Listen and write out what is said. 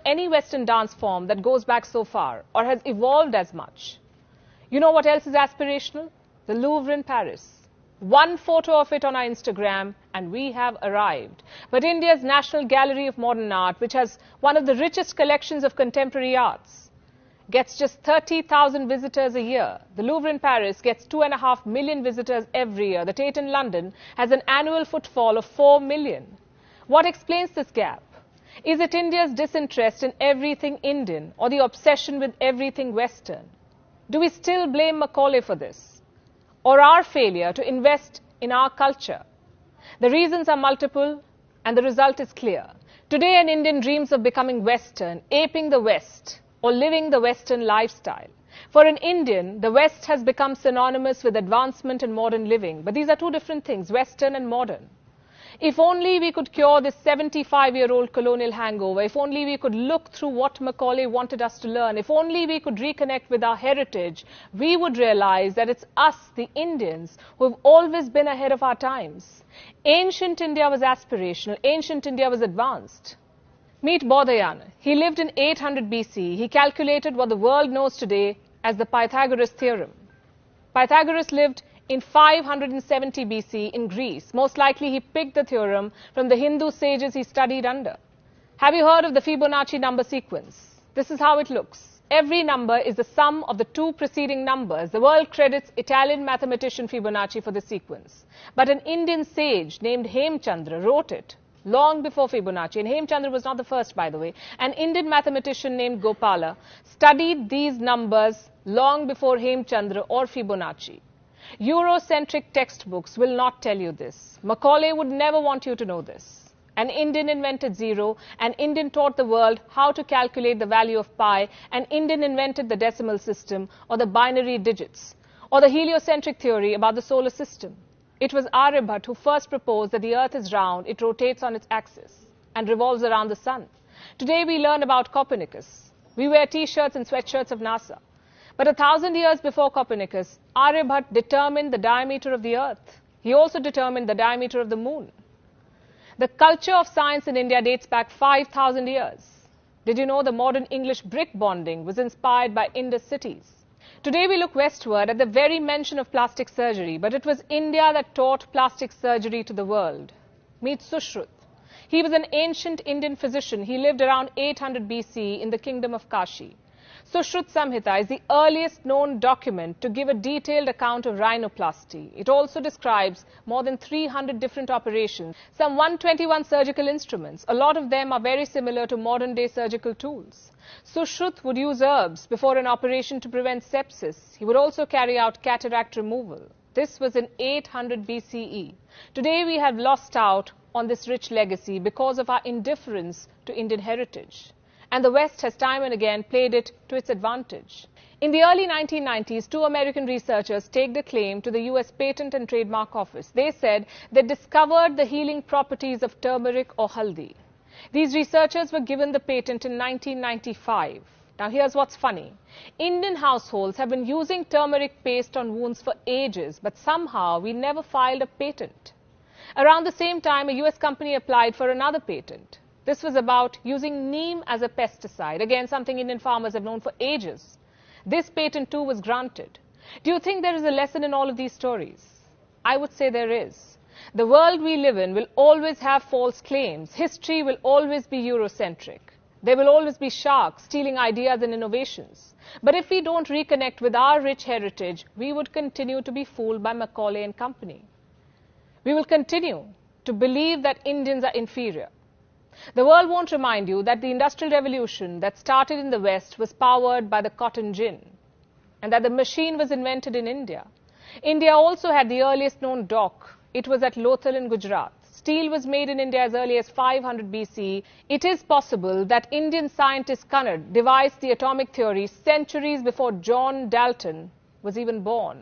any Western dance form that goes back so far or has evolved as much. You know what else is aspirational? The Louvre in Paris. One photo of it on our Instagram and we have arrived. But India's National Gallery of Modern Art, which has one of the richest collections of contemporary arts, gets just 30,000 visitors a year. The Louvre in Paris gets 2.5 million visitors every year. The Tate in London has an annual footfall of 4 million. What explains this gap? Is it India's disinterest in everything Indian or the obsession with everything Western? Do we still blame Macaulay for this? Or our failure to invest in our culture? The reasons are multiple and the result is clear. Today an Indian dreams of becoming Western, aping the West, or living the Western lifestyle. For an Indian, the West has become synonymous with advancement and modern living. But these are two different things, Western and modern. If only we could cure this 75-year-old colonial hangover, if only we could look through what Macaulay wanted us to learn, if only we could reconnect with our heritage, we would realize that it's us, the Indians, who have always been ahead of our times. Ancient India was aspirational, ancient India was advanced. Meet Bodhayana. He lived in 800 BC. He calculated what the world knows today as the Pythagoras theorem. Pythagoras lived in 570 BC in Greece. Most likely he picked the theorem from the Hindu sages he studied under. Have you heard of the Fibonacci number sequence? This is how it looks. Every number is the sum of the two preceding numbers. The world credits Italian mathematician Fibonacci for this sequence. But an Indian sage named Hemchandra wrote it long before Fibonacci. And Hemchandra was not the first, by the way. An Indian mathematician named Gopala studied these numbers long before Hemchandra or Fibonacci. Eurocentric textbooks will not tell you this. Macaulay would never want you to know this. An Indian invented zero, an Indian taught the world how to calculate the value of pi, an Indian invented the decimal system or the binary digits, or the heliocentric theory about the solar system. It was Aryabhat who first proposed that the earth is round, it rotates on its axis and revolves around the sun. Today we learn about Copernicus. We wear t-shirts and sweatshirts of NASA. But 1,000 years before Copernicus, Aryabhat determined the diameter of the earth. He also determined the diameter of the moon. The culture of science in India dates back 5,000 years. Did you know the modern English brick bonding was inspired by Indus cities? Today we look westward at the very mention of plastic surgery, but it was India that taught plastic surgery to the world. Meet Sushruta. He was an ancient Indian physician. He lived around 800 BC in the kingdom of Kashi. Sushruta Samhita is the earliest known document to give a detailed account of rhinoplasty. It also describes more than 300 different operations, some 121 surgical instruments. A lot of them are very similar to modern-day surgical tools. Sushruta would use herbs before an operation to prevent sepsis. He would also carry out cataract removal. This was in 800 BCE. Today we have lost out on this rich legacy because of our indifference to Indian heritage. And the West has time and again played it to its advantage. In the early 1990s, two American researchers staked a claim to the US Patent and Trademark Office. They said they discovered the healing properties of turmeric or haldi. These researchers were given the patent in 1995. Now here's what's funny. Indian households have been using turmeric paste on wounds for ages, but somehow we never filed a patent. Around the same time, a US company applied for another patent. This was about using neem as a pesticide, again something Indian farmers have known for ages. This patent too was granted. Do you think there is a lesson in all of these stories? I would say there is. The world we live in will always have false claims. History will always be Eurocentric. There will always be sharks stealing ideas and innovations. But if we don't reconnect with our rich heritage, we would continue to be fooled by Macaulay and company. We will continue to believe that Indians are inferior. The world won't remind you that the Industrial Revolution that started in the West was powered by the cotton gin and that the machine was invented in India. India also had the earliest known dock. It was at Lothal in Gujarat. Steel was made in India as early as 500 BC. It is possible that Indian scientist Kannad devised the atomic theory centuries before John Dalton was even born.